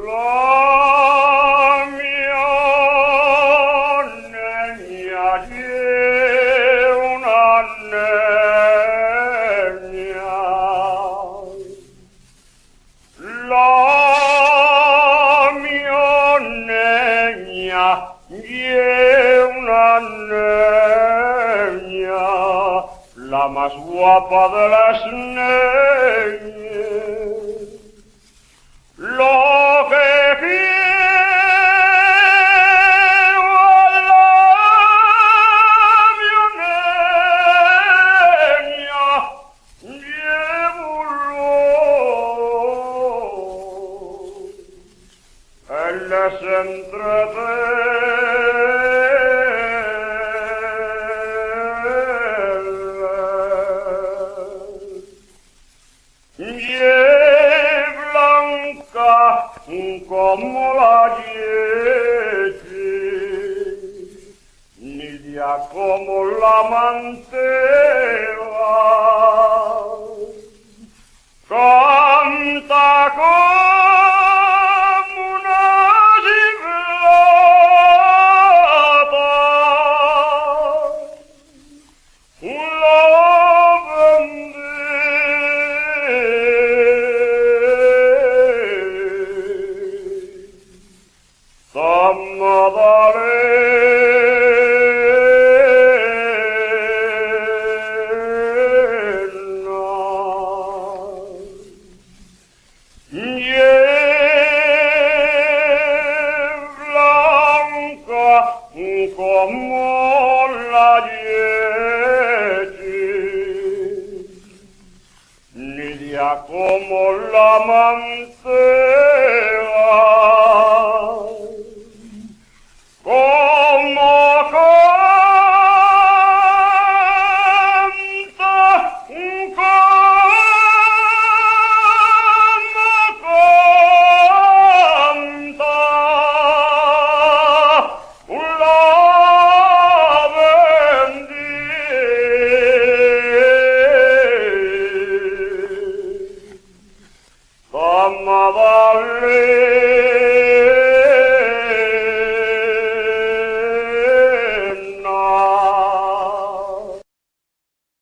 La mia negna è una negna. La mia negna è una negna, la más guapa de las neñas. Lo que quiero a la violencia, llévolo, él les como la yete, nidia como la manteva, canta como una ciblata, como la yete, nidia como la manteva, como Madalena.